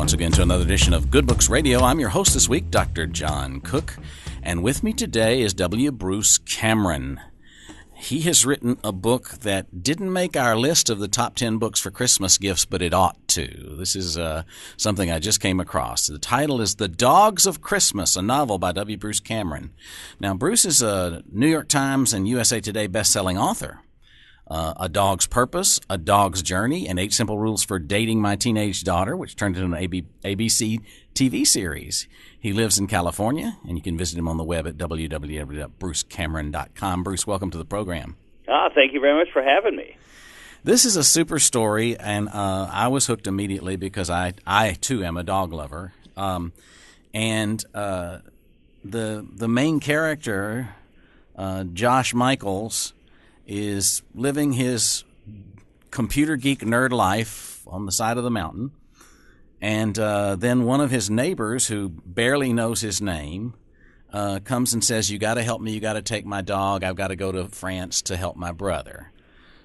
once again to another edition of Good Books Radio. I'm your host this week, Dr. John Cook, and with me today is W. Bruce Cameron. He has written a book that didn't make our list of the top 10 books for Christmas gifts, but it ought to. This is something I just came across. The title is The Dogs of Christmas, a novel by W. Bruce Cameron. Now, Bruce is a New York Times and USA Today best-selling author. A Dog's Purpose, A Dog's Journey, and 8 Simple Rules for Dating My Teenage Daughter, which turned into an ABC TV series. He lives in California, and you can visit him on the web at www.brucecameron.com. Bruce, welcome to the program. Thank you very much for having me. This is a super story, and I was hooked immediately because I too, am a dog lover. The main character, Josh Michaels, is living his computer geek nerd life on the side of the mountain. And then one of his neighbors, who barely knows his name, comes and says, "You got to help me. You got to take my dog. I've got to go to France to help my brother."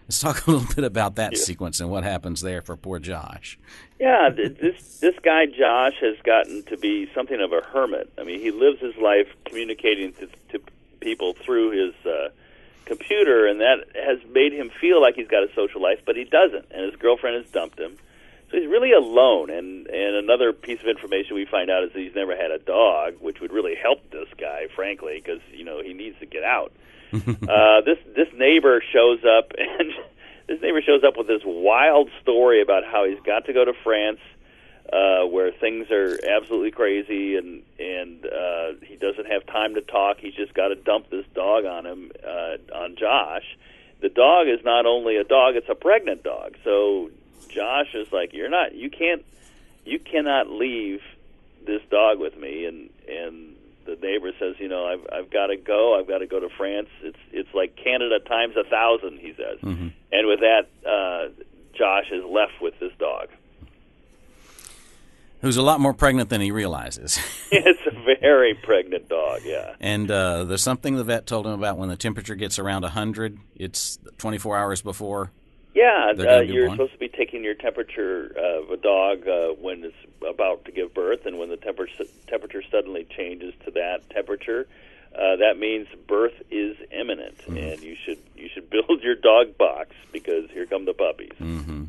Let's talk a little bit about that sequence and what happens there for poor Josh. Yeah, this guy Josh has gotten to be something of a hermit. I mean, he lives his life communicating to people through his computer, and that has made him feel like he's got a social life, but he doesn't, and his girlfriend has dumped him. So he's really alone, and another piece of information we find out is that he's never had a dog, which would really help this guy, frankly, because, you know, he needs to get out. This neighbor shows up, and this neighbor shows up with this wild story about how he's got to go to France, where things are absolutely crazy, and he doesn't have time to talk. He's just got to dump this dog on him, on Josh. The dog is not only a dog; it's a pregnant dog. So Josh is like, you cannot leave this dog with me. And the neighbor says, you know, I've got to go. I've got to go to France. It's like Canada times 1,000, he says. Mm-hmm. And with that, Josh is left with this dog, who's a lot more pregnant than he realizes. It's a very pregnant dog, yeah. And there's something the vet told him about when the temperature gets around 100, it's 24 hours before. Yeah, you're supposed to be taking your temperature of a dog when it's about to give birth, and when the temperature suddenly changes to that temperature, that means birth is imminent, mm-hmm. and you should build your dog box because here come the puppies. Mm-hmm.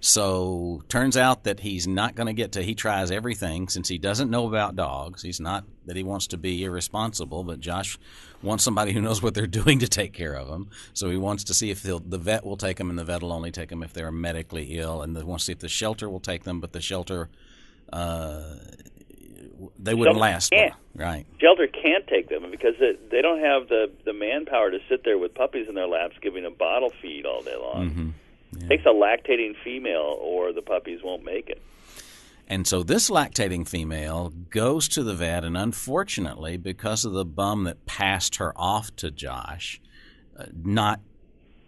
So turns out that he's not going to get to, he tries everything since he doesn't know about dogs. He's not that he wants to be irresponsible, but Josh wants somebody who knows what they're doing to take care of him. So he wants to see if the vet will take him, and the vet will only take him if they're medically ill. And they want to see if the shelter will take them, but the shelter, they wouldn't last. Right. Shelter can't take them because they don't have the manpower to sit there with puppies in their laps giving a bottle feed all day long. Mm-hmm. Yeah. It takes a lactating female or the puppies won't make it. And so this lactating female goes to the vet, and unfortunately, because of the bum that passed her off to Josh, not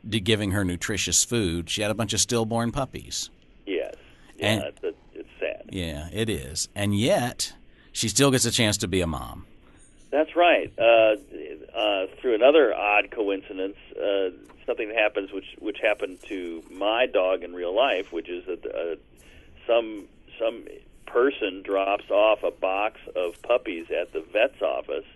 giving her nutritious food, she had a bunch of stillborn puppies. Yes. Yeah, it's sad. Yeah, it is. And yet, she still gets a chance to be a mom. That's right. Through another odd coincidence, something that happens which happened to my dog in real life, which is that some person drops off a box of puppies at the vet's office.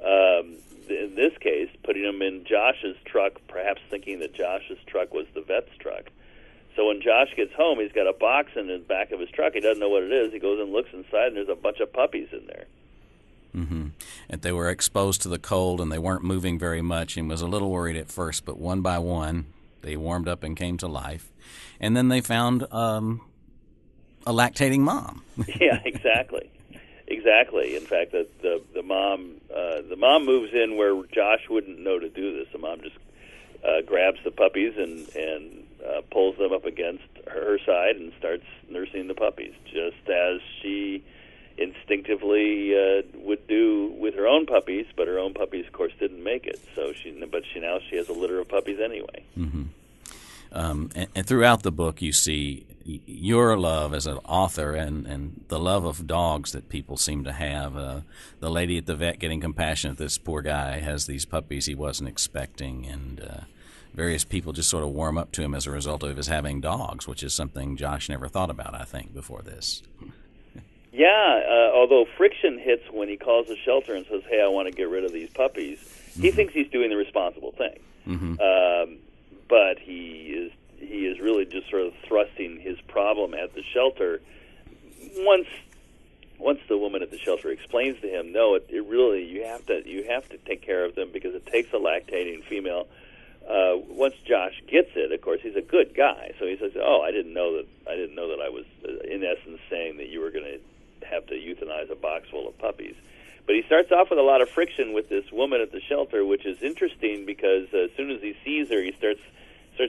In this case, putting them in Josh's truck, perhaps thinking that Josh's truck was the vet's truck. So when Josh gets home, he's got a box in the back of his truck. He doesn't know what it is. He goes and looks inside, and there's a bunch of puppies in there. Mm-hmm. And they were exposed to the cold, and they weren't moving very much, and was a little worried at first, but one by one they warmed up and came to life. And then they found a lactating mom. Yeah, exactly. In fact, the mom moves in where Josh wouldn't know to do this. The mom just grabs the puppies and pulls them up against her side and starts nursing the puppies, just as she instinctively would do with her own puppies, but her own puppies, of course, didn't make it. So she has a litter of puppies anyway. Mm-hmm. And throughout the book, you see your love as an author and the love of dogs that people seem to have. The lady at the vet getting compassionate. This poor guy has these puppies he wasn't expecting, and various people just sort of warm up to him as a result of his having dogs, which is something Josh never thought about, I think, before this. Yeah, although friction hits when he calls the shelter and says, "Hey, I want to get rid of these puppies," he thinks he's doing the responsible thing. But he is really just sort of thrusting his problem at the shelter. Once the woman at the shelter explains to him, no, it really you have to take care of them because it takes a lactating female. Once Josh gets it, of course, he's a good guy, so he says, "Oh, I didn't know that I was in essence saying that you were going to have to euthanize a box full of puppies." But he starts off with a lot of friction with this woman at the shelter, which is interesting because as soon as he sees her, he starts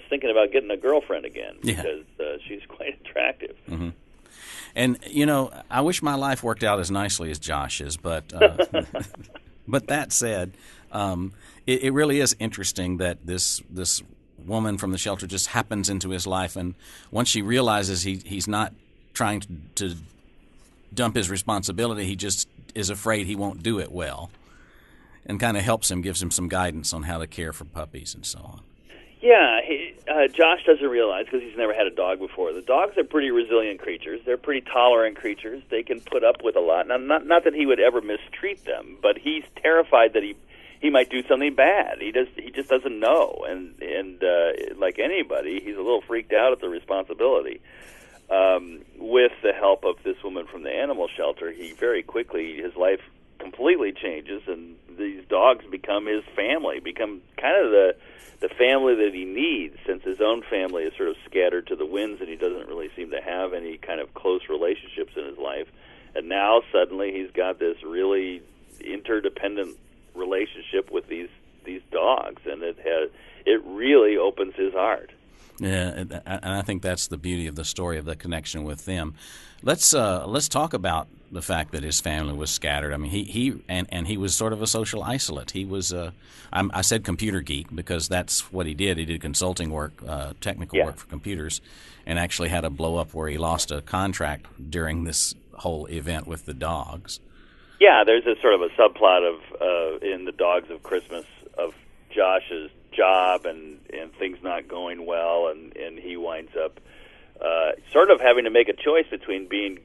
thinking about getting a girlfriend again because she's quite attractive. And, I wish my life worked out as nicely as Josh's, but but that said, it really is interesting that this woman from the shelter just happens into his life, and once she realizes he's not trying to dump his responsibility, he just is afraid he won't do it well, and kind of helps him, gives him some guidance on how to care for puppies and so on. Yeah, Josh doesn't realize because he's never had a dog before. The dogs are pretty resilient creatures. They're pretty tolerant creatures. They can put up with a lot. Now, not that he would ever mistreat them, but he's terrified that he might do something bad. He just doesn't know, and like anybody, he's a little freaked out at the responsibility. With the help of this woman from the animal shelter, he very quickly, his life completely changes, and these dogs become his family, become kind of the family that he needs, since his own family is sort of scattered to the winds and he doesn't really seem to have any kind of close relationships in his life. And now suddenly he's got this really interdependent relationship with these dogs, and it really opens his heart. Yeah, and I think that's the beauty of the story, of the connection with them. Let's talk about the fact that his family was scattered. I mean, he was sort of a social isolate. He was I said computer geek because that's what he did. He did consulting work, technical work for computers, and actually had a blow up where he lost a contract during this whole event with the dogs. Yeah, there's a sort of a subplot of in the Dogs of Christmas of Josh's job and things not going well, and he winds up sort of having to make a choice between being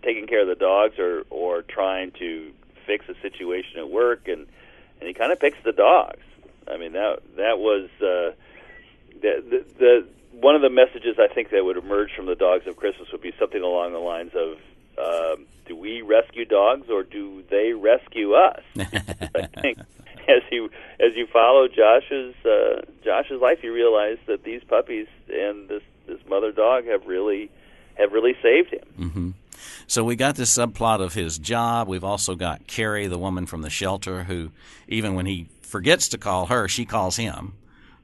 taking care of the dogs or trying to fix a situation at work, and he kind of picks the dogs. I mean, that was the one of the messages I think that would emerge from the Dogs of Christmas would be something along the lines of, do we rescue dogs or do they rescue us? I think as you follow Josh's life, you realize that these puppies and this mother dog have really saved him. Mm-hmm. So we got this subplot of his job. We've also got Kerri, the woman from the shelter, who even when he forgets to call her, she calls him.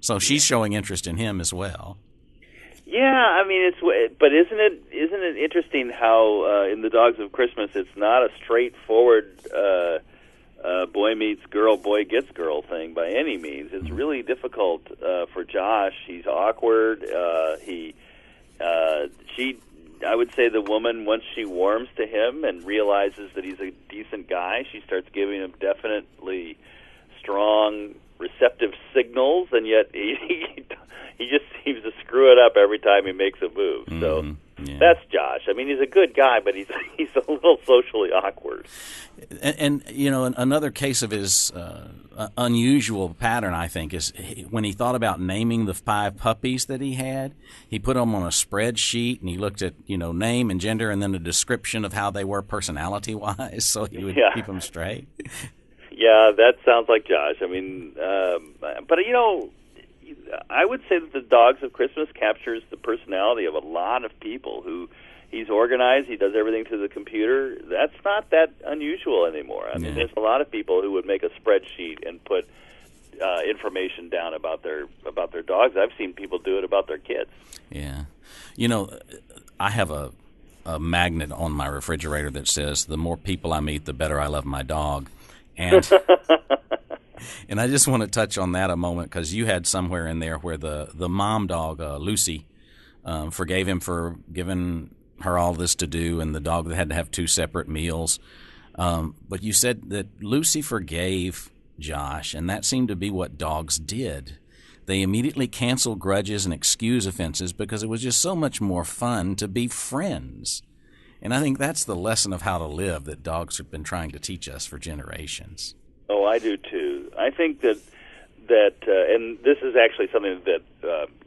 So she's showing interest in him as well. Yeah, I mean, but isn't it interesting how in the Dogs of Christmas it's not a straightforward boy meets girl, boy gets girl thing by any means. It's really difficult for Josh. He's awkward. I would say the woman, once she warms to him and realizes that he's a decent guy, she starts giving him definitely strong, receptive signals, and yet he just seems to screw it up every time he makes a move. So that's Josh. I mean, he's a good guy, but he's a little socially awkward. And another case of his unusual pattern, I think, is when he thought about naming the 5 puppies that he had, he put them on a spreadsheet, and he looked at, name and gender and then a description of how they were personality-wise, so he would keep them straight. Yeah, that sounds like Josh. I mean, but I would say that the Dogs of Christmas captures the personality of a lot of people who he's organized, he does everything through the computer. That's not that unusual anymore. I mean, there's a lot of people who would make a spreadsheet and put information down about their dogs. I've seen people do it about their kids. Yeah. I have a magnet on my refrigerator that says, the more people I meet, the better I love my dog. And and I just want to touch on that a moment, because you had somewhere in there where the mom dog, Lucy, forgave him for giving her all this to do, and the dog had to have 2 separate meals. But you said that Lucy forgave Josh, and that seemed to be what dogs did. they immediately cancel grudges and excuse offenses because it was just so much more fun to be friends. And I think that's the lesson of how to live that dogs have been trying to teach us for generations. Oh, I do too. I think that and this is actually something that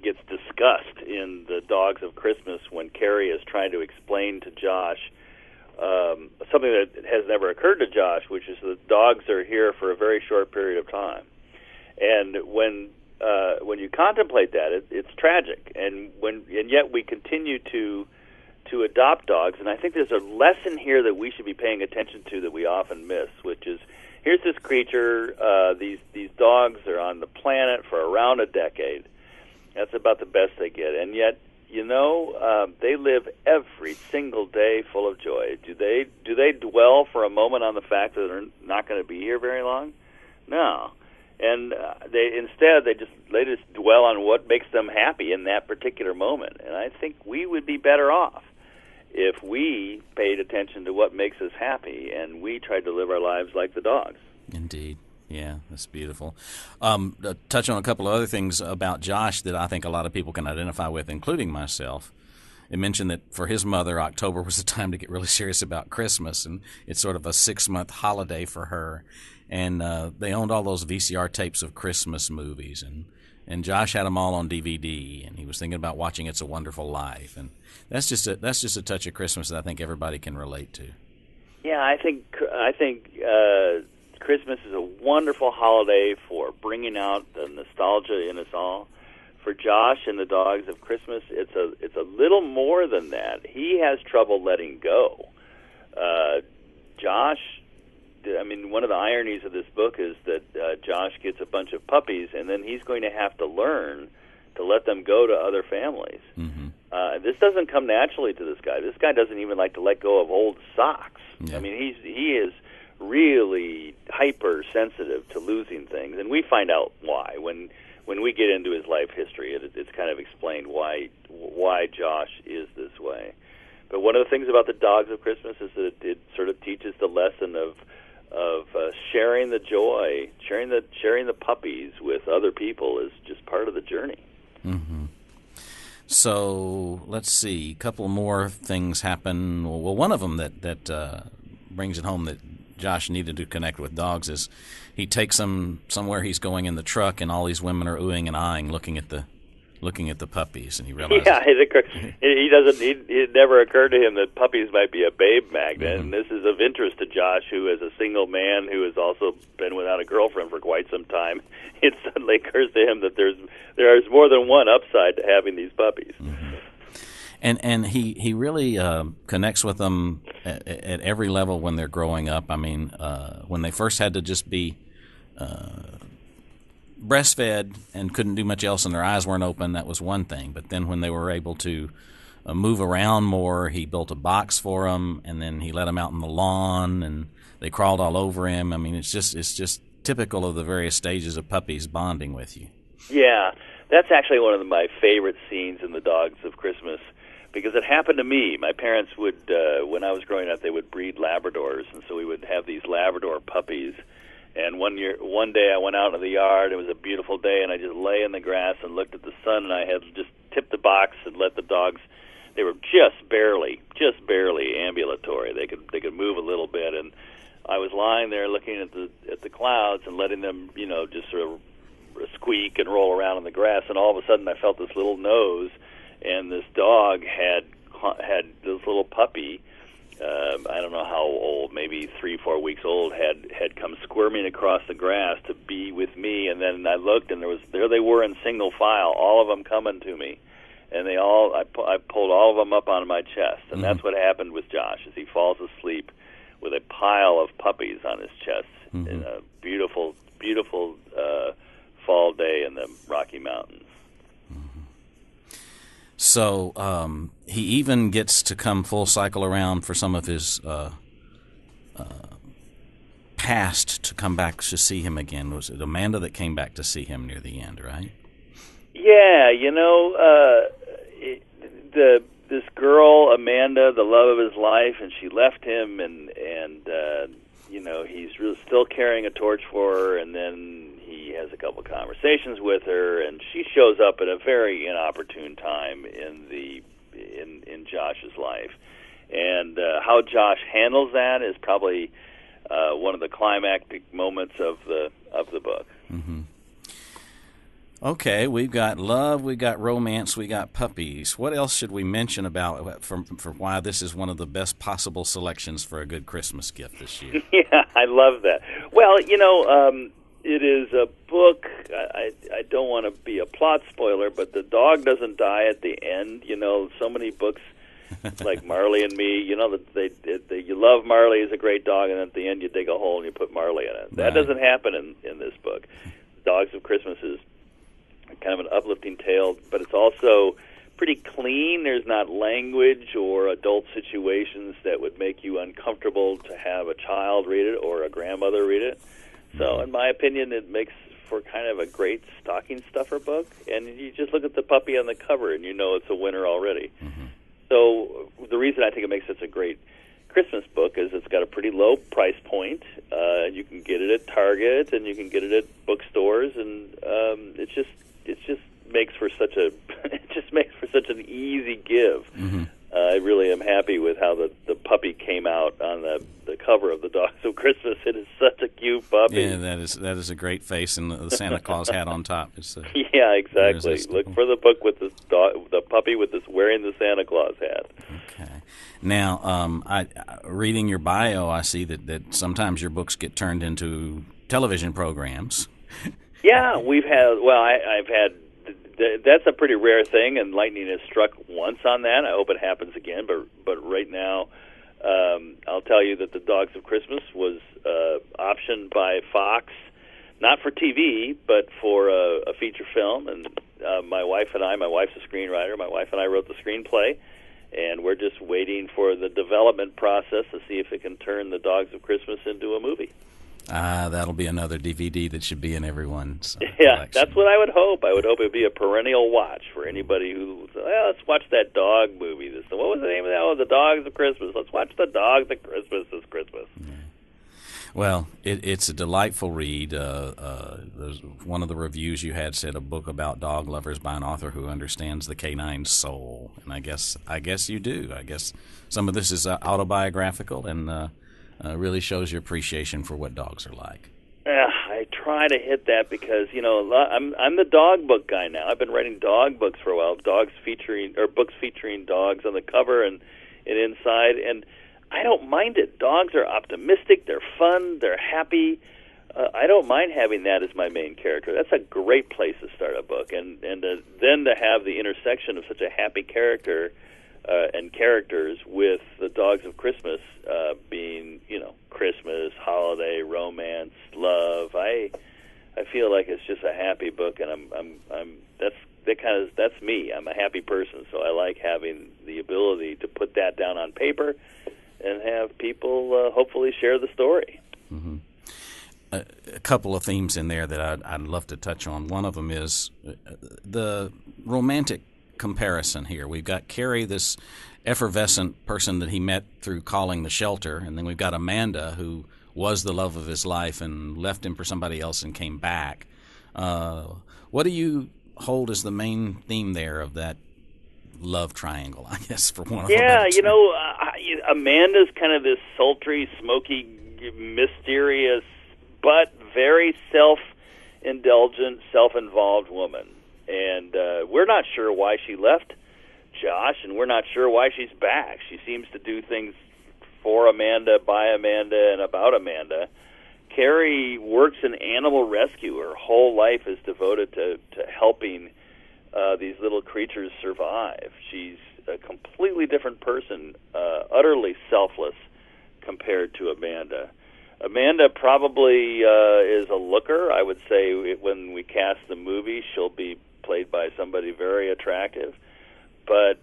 gets discussed in the Dogs of Christmas when Kerri is trying to explain to Josh something that has never occurred to Josh, which is that dogs are here for a very short period of time. And when you contemplate that, it's tragic. And yet we continue to adopt dogs. And I think there's a lesson here that we should be paying attention to that we often miss, which is here's this creature. These dogs are on the planet for around a decade. That's about the best they get. And yet, they live every single day full of joy. Do they dwell for a moment on the fact that they're not going to be here very long? No. And they just dwell on what makes them happy in that particular moment. And I think we would be better off if we paid attention to what makes us happy and we tried to live our lives like the dogs. Indeed. Yeah, that's beautiful. Touch on a couple of other things about Josh that I think a lot of people can identify with, including myself. It mentioned that for his mother, October was the time to get really serious about Christmas, and it's sort of a 6-month holiday for her. And they owned all those VCR tapes of Christmas movies, and Josh had them all on DVD, and he was thinking about watching It's a Wonderful Life. And that's just a touch of Christmas that I think everybody can relate to. Yeah, I think Christmas is a wonderful holiday for bringing out the nostalgia in us all. For Josh and the Dogs of Christmas, it's a little more than that. He has trouble letting go. Josh, one of the ironies of this book is that Josh gets a bunch of puppies, and then he's going to have to learn to let them go to other families. Mm-hmm. This doesn't come naturally to this guy. This guy doesn't even like to let go of old socks. Yeah. He is really hypersensitive to losing things, and we find out why when we get into his life history. It's kind of explained why Josh is this way. But one of the things about the Dogs of Christmas is that it sort of teaches the lesson of sharing the joy, sharing the puppies with other people is just part of the journey. Mm-hmm. So let's see, a couple more things happen. Well, one of them that brings it home that Josh needed to connect with dogs is he takes them somewhere he's going in the truck, and all these women are oohing and eyeing, looking at the puppies, and he realizes. Yeah, it never occurred to him that puppies might be a babe magnet, mm-hmm. and this is of interest to Josh, who is a single man who has also been without a girlfriend for quite some time. It suddenly occurs to him that there's more than one upside to having these puppies. Mm-hmm. And he really connects with them at every level when they're growing up. When they first had to just be breastfed and couldn't do much else and their eyes weren't open, that was one thing. But then when they were able to move around more, he built a box for them, and then he let them out on the lawn, and they crawled all over him. It's just typical of the various stages of puppies bonding with you. Yeah, that's actually one of my favorite scenes in the Dogs of Christmas, because it happened to me. My parents would, when I was growing up, they would breed Labradors, and so we would have these Labrador puppies. And one day I went out into the yard. It was a beautiful day, and I just lay in the grass and looked at the sun, and I had just tipped the box and let the dogs. They were just barely ambulatory. They could move a little bit, and I was lying there looking at the clouds and letting them, just sort of squeak and roll around in the grass. And all of a sudden, I felt this little nose, and this dog had this little puppy. I don't know how old, maybe 3-4 weeks old, had come squirming across the grass to be with me, and then I looked, and there they were in single file, all of them coming to me, and I pulled all of them up onto my chest, and mm-hmm. that's what happened with Josh, as he falls asleep with a pile of puppies on his chest mm-hmm. in a beautiful, beautiful fall day in the Rocky Mountains. So he even gets to come full cycle around for some of his past to come back to see him again. Was it Amanda that came back to see him near the end, right? Yeah, this girl, Amanda, the love of his life, and she left him, and he's really still carrying a torch for her, and then he he has a couple conversations with her, and she shows up at a very inopportune time in Josh's life. And how Josh handles that is probably one of the climactic moments of the book. Mm-hmm. Okay, we've got love, we've got romance, we got puppies. What else should we mention about for why this is one of the best possible selections for a good Christmas gift this year? Yeah, I love that. Well, it is a book. I don't want to be a plot spoiler, but the dog doesn't die at the end. So many books like Marley and Me. You love Marley, is a great dog, and at the end you dig a hole and you put Marley in it. That doesn't happen in this book. Dogs of Christmas is kind of an uplifting tale, but it's also pretty clean. There's not language or adult situations that would make you uncomfortable to have a child read it or a grandmother read it. So, in my opinion, it makes for kind of a great stocking stuffer book. And you just look at the puppy on the cover, and you know it's a winner already. Mm-hmm. So, the reason I think it makes such a great Christmas book is it's got a pretty low price point. You can get it at Target, and you can get it at bookstores, and it just makes for such an easy give. Mm-hmm. I really am happy with how the puppy came out on the cover of the Dogs of Christmas. It is such a cute puppy. Yeah, that is a great face, and the Santa Claus hat on top. Yeah, exactly. Look for the book with the puppy with wearing the Santa Claus hat. Okay. Now, reading your bio, I see that sometimes your books get turned into television programs. Yeah, I've had. That's a pretty rare thing, and lightning has struck once on that. I hope it happens again, but right now, I'll tell you that the Dogs of Christmas was optioned by Fox, not for TV, but for a feature film. And my wife's a screenwriter. My wife and I wrote the screenplay, and we're just waiting for the development process to see if it can turn the Dogs of Christmas into a movie. That'll be another DVD that should be in everyone's collection. That's what I would hope. I would hope it would be a perennial watch for anybody who, let's watch that dog movie. What was the name of that? Oh, The Dogs of Christmas. Let's watch The Dogs of Christmas this Christmas. Yeah. Well, it's a delightful read. There's one of the reviews you had said a book about dog lovers by an author who understands the canine soul, and I guess you do. I guess some of this is autobiographical and really shows your appreciation for what dogs are like. I try to hit that because I'm the dog book guy now. I've been writing dog books for a while, books featuring dogs on the cover and inside, and I don't mind it. Dogs are optimistic, they're fun, they're happy. I don't mind having that as my main character. That's a great place to start a book, and then to have the intersection of such a happy character and characters with the Dogs of Christmas being, Christmas, holiday, romance, love. I feel like it's just a happy book, and that's me. I'm a happy person, so I like having the ability to put that down on paper and have people hopefully share the story. Mm-hmm. A couple of themes in there that I'd love to touch on. One of them is the romantic comparison here. We've got Kerri, this effervescent person that he met through calling the shelter, and then we've got Amanda, who was the love of his life and left him for somebody else and came back. What do you hold as the main theme there of that love triangle, I guess, for one of them? Yeah, Amanda's kind of this sultry, smoky, mysterious, but very self-indulgent, self-involved woman. And we're not sure why she left Josh, and we're not sure why she's back. She seems to do things for Amanda, by Amanda, and about Amanda. Kerri works in animal rescue. Her whole life is devoted to helping these little creatures survive. She's a completely different person, utterly selfless compared to Amanda. Amanda probably is a looker. I would say when we cast the movie, she'll be played by somebody very attractive. But,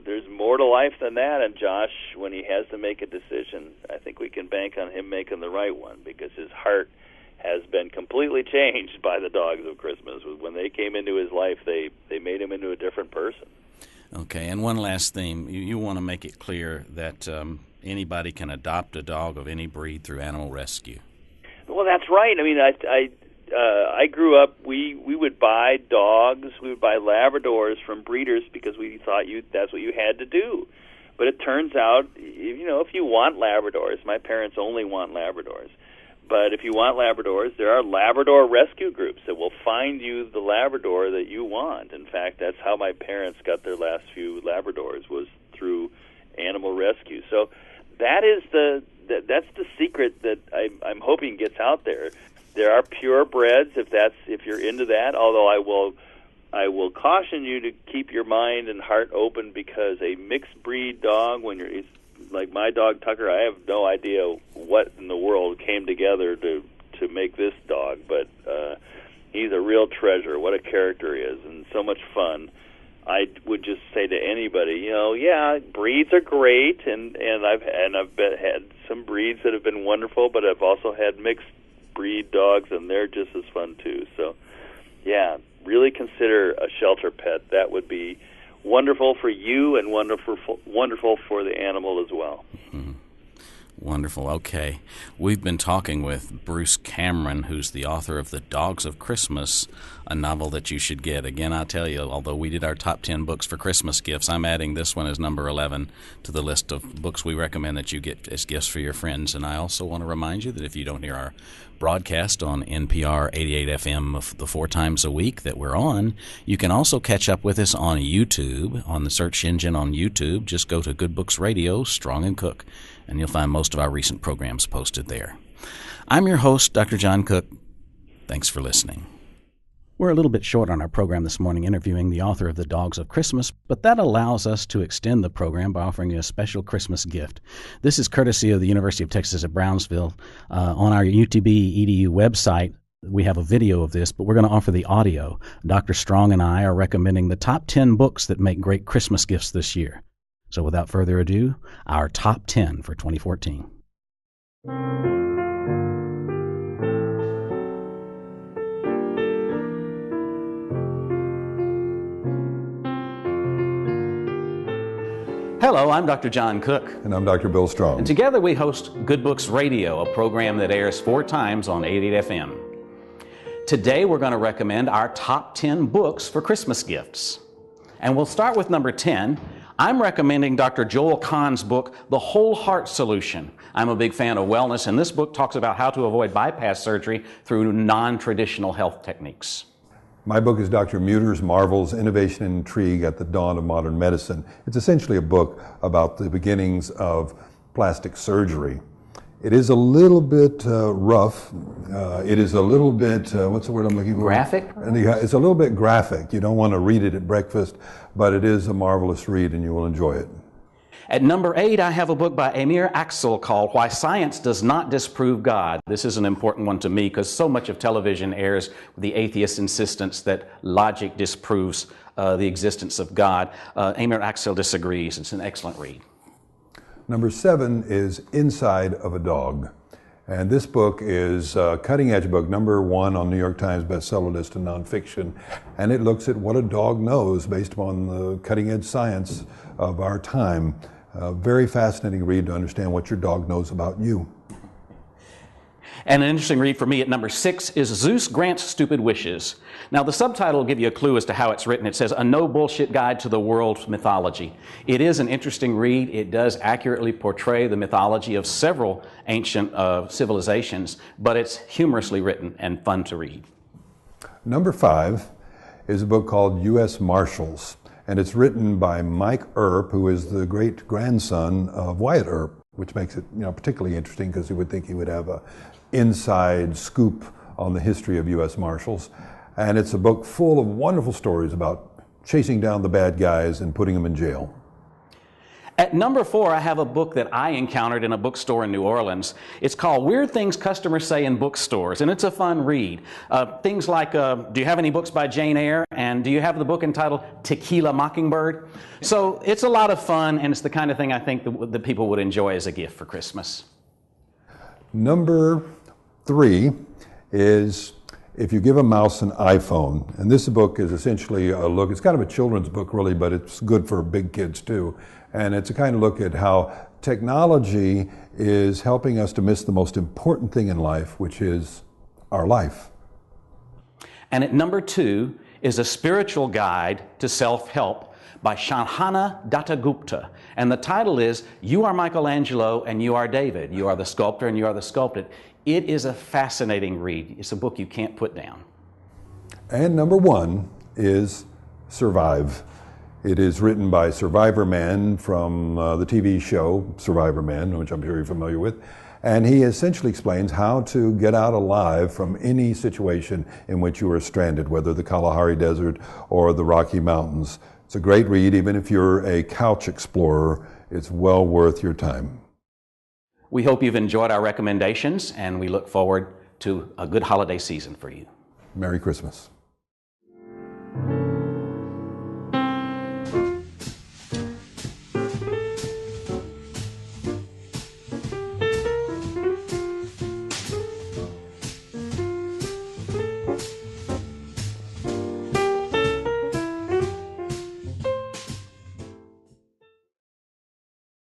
there's more to life than that. And Josh, when he has to make a decision, I think we can bank on him making the right one because his heart has been completely changed by the Dogs of Christmas. When they came into his life, they made him into a different person. Okay, and one last theme. You want to make it clear that anybody can adopt a dog of any breed through animal rescue. Well, that's right. I mean, I grew up, we would buy dogs, we would buy Labradors from breeders because we thought that's what you had to do. But it turns out, if you want Labradors, my parents only want Labradors. But if you want Labradors, there are Labrador rescue groups that will find you the Labrador that you want. In fact, that's how my parents got their last few Labradors, was through animal rescue. So that's the secret that I'm hoping gets out there. There are purebreds if you're into that. Although I will caution you to keep your mind and heart open, because a mixed breed dog, it's like my dog Tucker, I have no idea what in the world came together to make this dog, but he's a real treasure. What a character he is, and so much fun. I would just say to anybody, breeds are great, and I've had some breeds that have been wonderful, but I've also had mixed breed dogs, and they're just as fun too. So, yeah, really consider a shelter pet. That would be wonderful for you and wonderful for the animal as well. Mm-hmm. Wonderful. Okay. We've been talking with Bruce Cameron, who's the author of The Dogs of Christmas, a novel that you should get. Again, I tell you, although we did our top 10 books for Christmas gifts, I'm adding this one as number 11 to the list of books we recommend that you get as gifts for your friends. And I also want to remind you that if you don't hear our broadcast on NPR 88 FM the 4 times a week that we're on, you can also catch up with us on YouTube, on the search engine on YouTube. Just go to Good Books Radio, Strong and Cook, and you'll find most of our recent programs posted there. I'm your host, Dr. John Cook. Thanks for listening. We're a little bit short on our program this morning interviewing the author of The Dogs of Christmas, but that allows us to extend the program by offering you a special Christmas gift. This is courtesy of the University of Texas at Brownsville. On our UTB EDU website, we have a video of this, but we're going to offer the audio. Dr. Strong and I are recommending the top 10 books that make great Christmas gifts this year. So without further ado, our top 10 for 2014. Hello, I'm Dr. John Cook. And I'm Dr. Bill Strong. And together we host Good Books Radio, a program that airs 4 times on 88 FM. Today we're going to recommend our top 10 books for Christmas gifts. And we'll start with number 10. I'm recommending Dr. Joel Kahn's book, The Whole Heart Solution. I'm a big fan of wellness, and this book talks about how to avoid bypass surgery through non-traditional health techniques. My book is Dr. Muter's Marvels, Innovation and Intrigue at the Dawn of Modern Medicine. It's essentially a book about the beginnings of plastic surgery. It is a little bit rough. It is a little bit, what's the word I'm looking for? Graphic? It's a little bit graphic. You don't want to read it at breakfast, but it is a marvelous read and you will enjoy it. At number 8, I have a book by Amir Axel called Why Science Does Not Disprove God. This is an important one to me because so much of television airs with the atheist insistence that logic disproves the existence of God. Amir Axel disagrees. It's an excellent read. Number 7 is Inside of a Dog. And this book is a cutting-edge book, number 1 on New York Times bestseller list in nonfiction. And it looks at what a dog knows based upon the cutting-edge science of our time. A very fascinating read to understand what your dog knows about you. And an interesting read for me at number 6 is Zeus Grants Stupid Wishes. Now, the subtitle will give you a clue as to how it's written. It says, A No Bullshit Guide to the World's Mythology. It is an interesting read. It does accurately portray the mythology of several ancient civilizations, but it's humorously written and fun to read. Number 5 is a book called U.S. Marshals, and it's written by Mike Earp, who is the great-grandson of Wyatt Earp, which makes it particularly interesting because you would think he would have a inside scoop on the history of U.S. Marshals. And it's a book full of wonderful stories about chasing down the bad guys and putting them in jail. At number 4, I have a book that I encountered in a bookstore in New Orleans. It's called Weird Things Customers Say in Bookstores, and it's a fun read. Things like, do you have any books by Jane Eyre? And do you have the book entitled Tequila Mockingbird? So it's a lot of fun, and it's the kind of thing I think that people would enjoy as a gift for Christmas. Number 3 is If You Give a Mouse an iPhone. And this book is essentially a look, it's kind of a children's book really, but it's good for big kids too. And it's a kind of look at how technology is helping us to miss the most important thing in life, which is our life. And at number 2 is A Spiritual Guide to Self-Help by Shanhana Dattagupta. And the title is You Are Michelangelo and You Are David. You are the sculptor and you are the sculpted. It is a fascinating read. It's a book you can't put down. And number 1 is Survive. It is written by Survivor Man from the TV show Survivor Man, which I'm sure you're familiar with. And he essentially explains how to get out alive from any situation in which you are stranded, whether the Kalahari Desert or the Rocky Mountains. It's a great read, even if you're a couch explorer. It's well worth your time. We hope you've enjoyed our recommendations, and we look forward to a good holiday season for you. Merry Christmas.